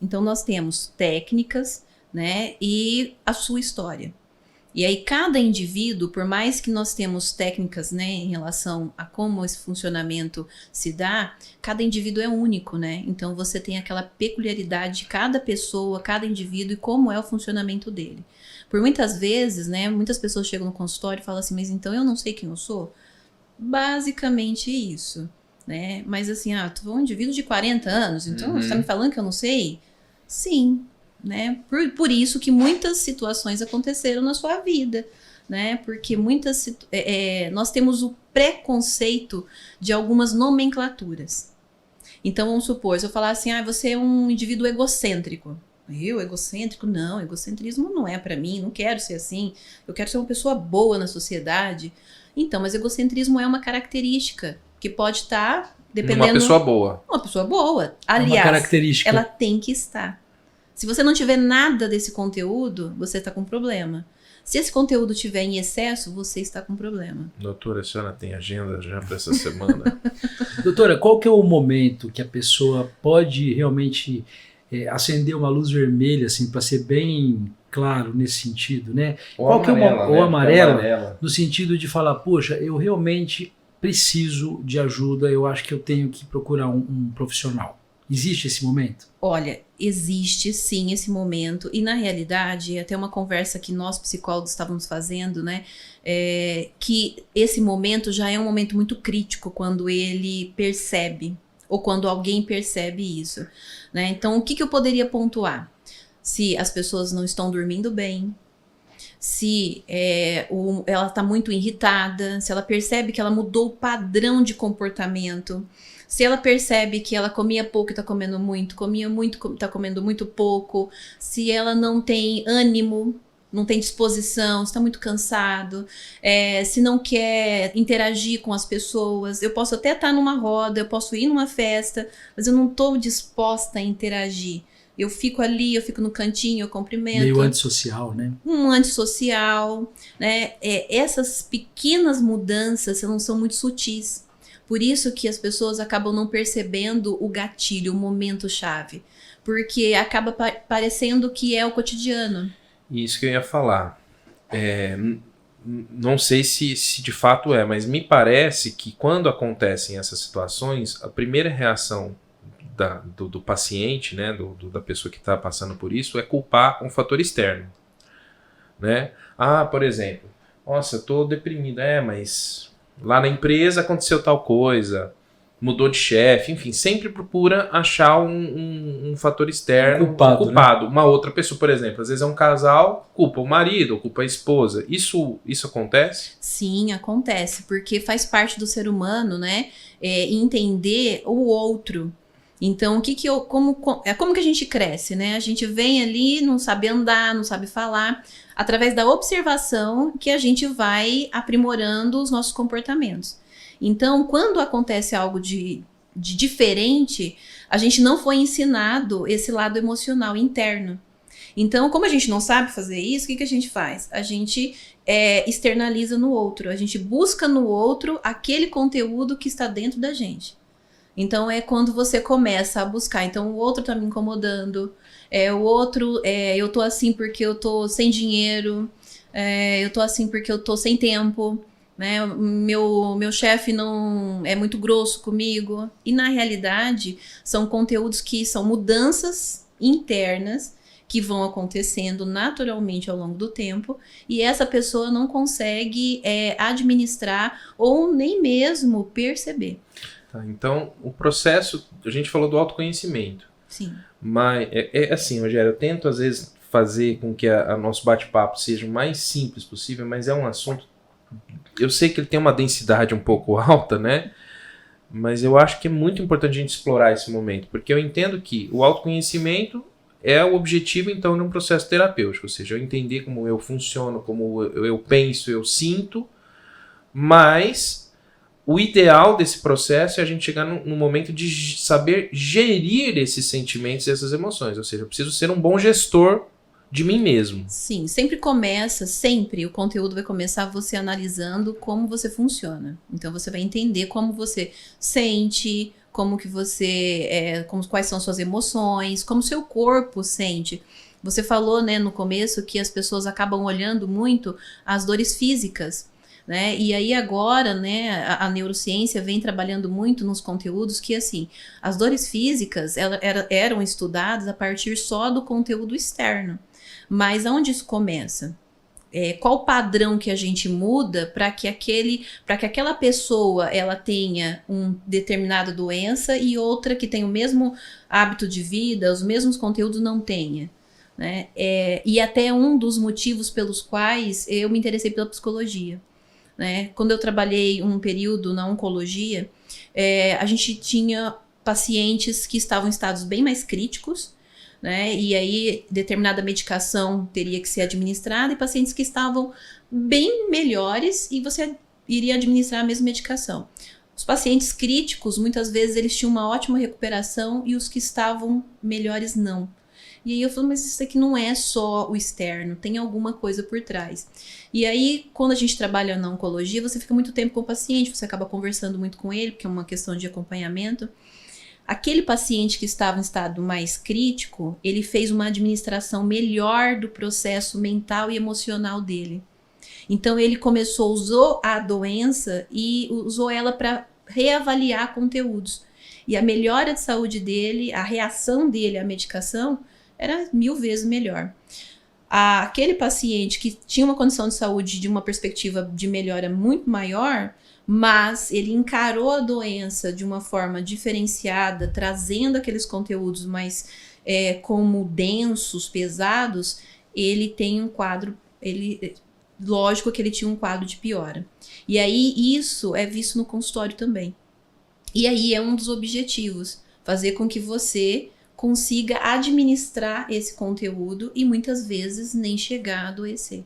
Então nós temos técnicas, né, e a sua história. E aí cada indivíduo, por mais que nós temos técnicas, né, em relação a como esse funcionamento se dá, cada indivíduo é único, né? Então você tem aquela peculiaridade de cada pessoa, cada indivíduo e como é o funcionamento dele. Por muitas vezes, né, muitas pessoas chegam no consultório e falam assim, mas então eu não sei quem eu sou? Basicamente isso, né? Mas assim, tu é um indivíduo de 40 anos, então você tá me falando que eu não sei? Sim, né? Por isso que muitas situações aconteceram na sua vida, né? Porque nós temos o preconceito de algumas nomenclaturas. Então, vamos supor, se eu falar assim, você é um indivíduo egocêntrico. Eu, egocêntrico? Não, egocentrismo não é pra mim, não quero ser assim. Eu quero ser uma pessoa boa na sociedade. Então, mas egocentrismo é uma característica que pode estar, dependendo... Uma pessoa boa. Uma pessoa boa. É uma Aliás, característica. ela tem que estar. Se você não tiver nada desse conteúdo, você está com problema. Se esse conteúdo tiver em excesso, você está com problema. Doutora, a senhora tem agenda já para essa semana? Doutora, qual que é o momento que a pessoa pode realmente acender uma luz vermelha, assim, para ser bem claro nesse sentido, né? Ou amarela, ou amarela, amarela, no sentido de falar, poxa, eu realmente preciso de ajuda, eu acho que eu tenho que procurar um profissional. Existe esse momento? Olha, existe sim esse momento, e na realidade, até uma conversa que nós psicólogos estávamos fazendo, né, que esse momento já é um momento muito crítico quando ele percebe, ou quando alguém percebe isso, né? Então, o que eu poderia pontuar? Se as pessoas não estão dormindo bem, se ela está muito irritada, se ela percebe que ela mudou o padrão de comportamento, se ela percebe que ela comia pouco e está comendo muito, comia muito e está comendo muito pouco, se ela não tem ânimo, não tem disposição, está muito cansado, se não quer interagir com as pessoas. Eu posso até estar numa roda, eu posso ir numa festa, mas eu não estou disposta a interagir. Eu fico ali, eu fico no cantinho, eu cumprimento. Meio antissocial, né? Um antissocial, né? Essas pequenas mudanças não são muito sutis. Por isso que as pessoas acabam não percebendo o gatilho, o momento-chave. Porque acaba parecendo que é o cotidiano. Isso que eu ia falar. Não sei se de fato é, mas me parece que quando acontecem essas situações, a primeira reação do paciente, né, da pessoa que está passando por isso, é culpar um fator externo. Né? Por exemplo, nossa, eu tô deprimido. Mas lá na empresa aconteceu tal coisa, mudou de chefe, enfim, sempre procura achar um fator externo, culpado. Né? Uma outra pessoa, por exemplo, às vezes é um casal, culpa o marido, ou culpa a esposa. Isso acontece? Sim, acontece, porque faz parte do ser humano, né, entender o outro. Então, como que a gente cresce, né? A gente vem ali, não sabe andar, não sabe falar. Através da observação que a gente vai aprimorando os nossos comportamentos. Então, quando acontece algo de diferente, a gente não foi ensinado esse lado emocional interno. Então, como a gente não sabe fazer isso, o que a gente faz? A gente externaliza no outro. A gente busca no outro aquele conteúdo que está dentro da gente. Então, é quando você começa a buscar. Então, o outro tá me incomodando. O outro, eu tô assim porque eu tô sem dinheiro. Eu tô assim porque eu tô sem tempo. Né? Meu chefe não é muito grosso comigo. E, na realidade, são conteúdos que são mudanças internas que vão acontecendo naturalmente ao longo do tempo. E essa pessoa não consegue administrar ou nem mesmo perceber. Tá, então, o processo, a gente falou do autoconhecimento. Sim. Mas, assim, Rogério, eu tento às vezes fazer com que o nosso bate-papo seja o mais simples possível, mas é um assunto, eu sei que ele tem uma densidade um pouco alta, né? Mas eu acho que é muito importante a gente explorar esse momento, porque eu entendo que o autoconhecimento é o objetivo, então, de um processo terapêutico, ou seja, eu entender como eu funciono, como eu penso, eu sinto, mas o ideal desse processo é a gente chegar num momento de saber gerir esses sentimentos e essas emoções. Ou seja, eu preciso ser um bom gestor de mim mesmo. Sim, sempre o conteúdo vai começar você analisando como você funciona. Então você vai entender como você sente, como que você, quais são suas emoções, como seu corpo sente. Você falou, né, no começo que as pessoas acabam olhando muito as dores físicas, né? E aí agora, né, a neurociência vem trabalhando muito nos conteúdos que, assim, as dores físicas eram estudadas a partir só do conteúdo externo. Mas aonde isso começa? Qual o padrão que a gente muda para que aquela pessoa ela tenha uma determinada doença e outra que tem o mesmo hábito de vida, os mesmos conteúdos não tenha? Né? E até um dos motivos pelos quais eu me interessei pela psicologia. Né? Quando eu trabalhei um período na oncologia, a gente tinha pacientes que estavam em estados bem mais críticos, né? E aí determinada medicação teria que ser administrada, e pacientes que estavam bem melhores e você iria administrar a mesma medicação. Os pacientes críticos, muitas vezes, eles tinham uma ótima recuperação e os que estavam melhores não. E aí eu falei, mas isso aqui não é só o externo, tem alguma coisa por trás. E aí, quando a gente trabalha na oncologia, você fica muito tempo com o paciente, você acaba conversando muito com ele, porque é uma questão de acompanhamento. Aquele paciente que estava em estado mais crítico, ele fez uma administração melhor do processo mental e emocional dele. Então ele usou a doença e usou ela para reavaliar conteúdos. E a melhora de saúde dele, a reação dele à medicação, era 1000 vezes melhor. Aquele paciente que tinha uma condição de saúde de uma perspectiva de melhora muito maior, mas ele encarou a doença de uma forma diferenciada, trazendo aqueles conteúdos mais como densos, pesados, ele tem um quadro, lógico que ele tinha um quadro de piora. E aí isso é visto no consultório também. E aí é um dos objetivos, fazer com que você consiga administrar esse conteúdo e muitas vezes nem chegar a adoecer.